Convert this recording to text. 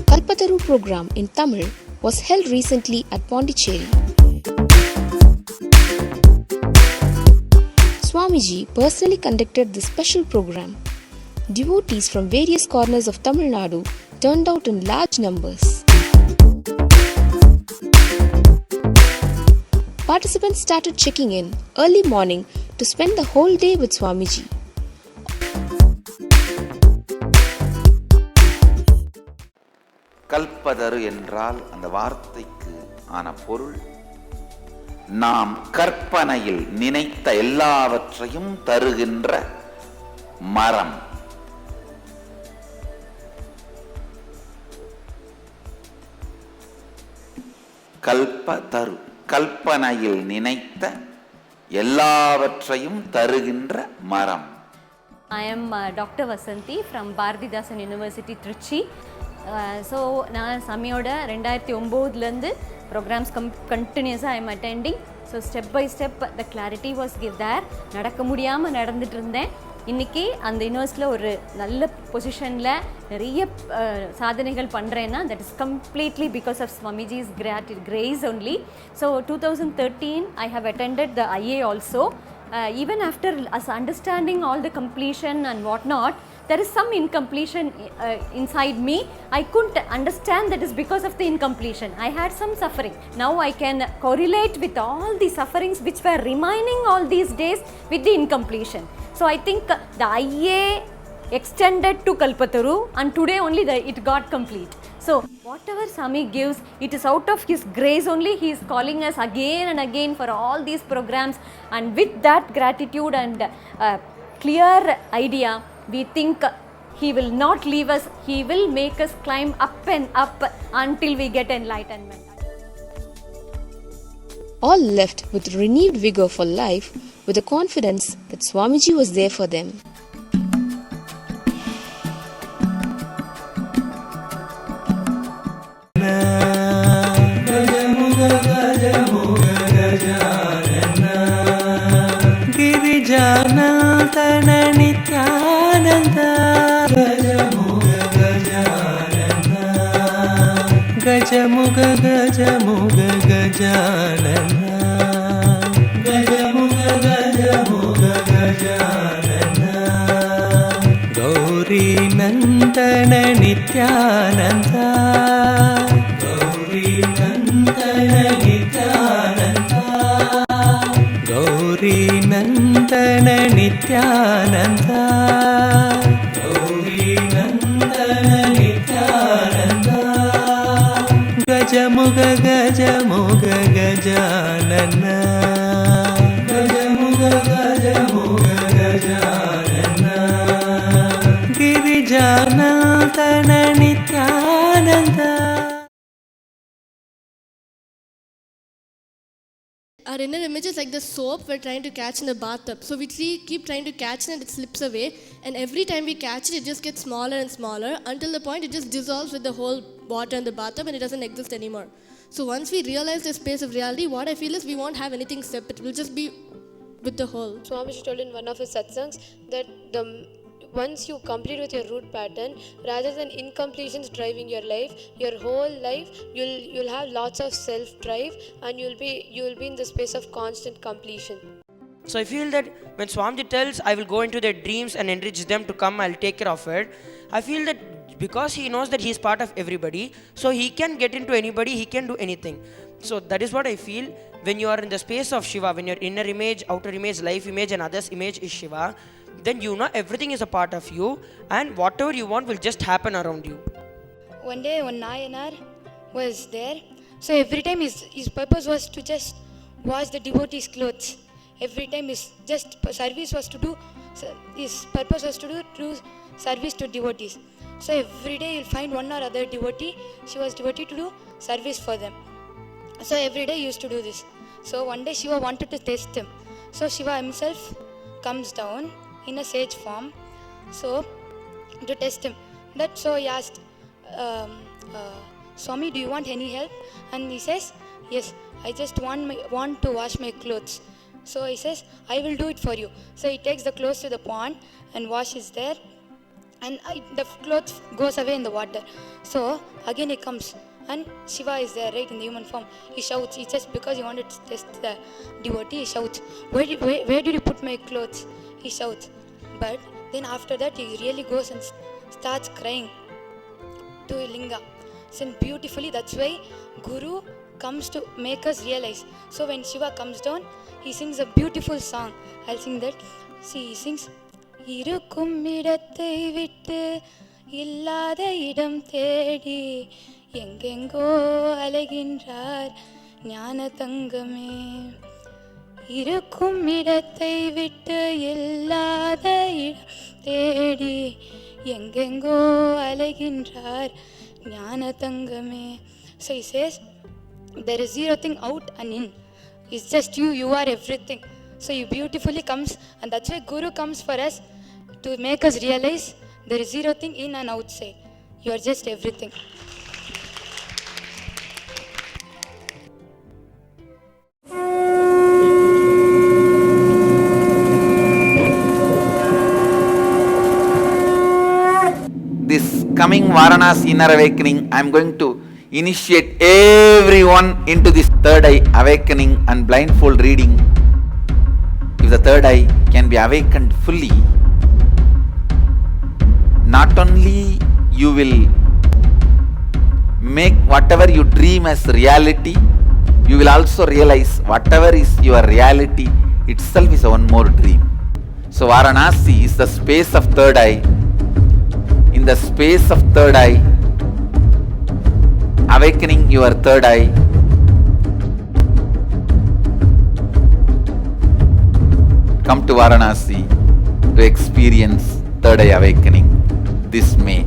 Kalpataru program in Tamil was held recently at Pondicherry. Swamiji personally conducted this special program. Devotees from various corners of Tamil Nadu turned out in large numbers. Participants started checking in early morning to spend the whole day with Swamiji. Kalpataru என்றால் அந்த வார்த்தைக்கு ஆன பொருள், நாம் கற்பனையில் நினைத்த எல்லாவற்றையும் தருகின்ற மரம். கல்பதரு, கல்பனையில் நினைத்த எல்லாவற்றையும் தருகின்ற மரம். I am Dr. Vasanthi from Bharathidasan University, Trichy. So நான் சமையோட 2009லேருந்து ப்ரோக்ராம்ஸ் கண்டினியூஸாக I am attending. So step by step the clarity was give there. நடக்க முடியாமல் நடந்துட்டு இருந்தேன். இன்றைக்கி அந்த யூனிவர்சிட்டியில் ஒரு நல்ல பொசிஷனில் நிறைய சாதனைகள் பண்ணுறேன்னா that is completely because of Swamiji's grace only. So 2013 I have attended the IA also. Even after us understanding all the completion and whatnot, there is some incompletion inside me. I couldn't understand that is because of the incompletion. I had some suffering. Now I can correlate with all the sufferings which were remaining all these days with the incompletion. So I think the IA extended to Kalpataru and today only it got complete. So whatever Swami gives, it is out of his grace only. He is calling us again and again for all these programs, and with that gratitude and clear idea, we think he will not leave us. He will make us climb up and up until we get enlightenment. All left with renewed vigor for life, with the confidence that Swamiji was there for them. Girijanandan Nityanand Gajamukh Gajanan Gajamukh Gajamukh Gajanan Gajamukh Gajamukh Gajanan Gauri Nandan Nityanand Gauri Nandan Nityanand Gauri Nandan Nityanand Gauri Nandan Nityanand Gajamukh Gajamukh Gajanan Gajamukh Gajamukh Gajanan Girijanandan Nityanand. Our inner image is like the soap we're trying to catch in the bathtub. So we keep trying to catch it and it slips away. And every time we catch it, it just gets smaller and smaller until the point it just dissolves with the whole water in the bathtub and it doesn't exist anymore. So once we realize the space of reality, what I feel is we won't have anything separate. We'll just be with the whole. Swamiji told in one of his satsangs that once you complete with your root pattern, rather than incompletions driving your life, your whole life you'll have lots of self drive and you'll be in the space of constant completion. So I feel that when Swamiji tells I will go into their dreams and enrich them to come, I'll take care of it, I feel that because he knows that he is part of everybody, so he can get into anybody, he can do anything. So that is what I feel. When you are in the space of Shiva, when your inner image, outer image, life image and others image is Shiva, then you know everything is a part of you and whatever you want will just happen around you. One day one Nayanar was there, so every time his purpose was to just wash the devotees' clothes. Every time his purpose was to do service to devotees. So every day you'll find one or other devotee, she was devotee to do service for them. So every day he used to do this. So one day Shiva wanted to test him. So Shiva himself comes down in a sage form, so to test him. So he asked, Swami, do you want any help? And he says, yes, I just want to wash my clothes. So he says, I will do it for you. So he takes the clothes to the pond and washes there. and the clothes goes away in the water. So again he comes, and Shiva is there, right, in the human form. He shouts. He just because he wanted to test the devotee, he shouts, where did you put my clothes? He shouts. But then after that he really goes and starts crying to Linga. So beautifully, that's why Guru comes to make us realize. So when Shiva comes down, he sings a beautiful song. I'll sing that. See, he sings, இருக்கும் இடத்தை விட்டு இல்லாத இடம் தேடி எங்கெங்கோ அலைகின்றார் ஞான தங்கமே. இருக்கும் இடத்தை விட்டு இல்லாத இடம் தேடி எங்கெங்கோ அலைகின்றார் ஞான தங்கமே. So he says, there is zero thing out and in. It's just you. You are everything. So he beautifully comes, and that's why Guru comes for us to make us realize there is zero thing in and outside. You are just everything. This coming Varanasi inner awakening, I am going to initiate everyone into this third eye awakening and blindfold reading. If the third eye can be awakened fully, not only you will make whatever you dream as reality, you will also realize whatever is your reality itself is one more dream. So Varanasi is the space of third eye. In the space of third eye, awakening your third eye, come to Varanasi to experience third eye awakening this May.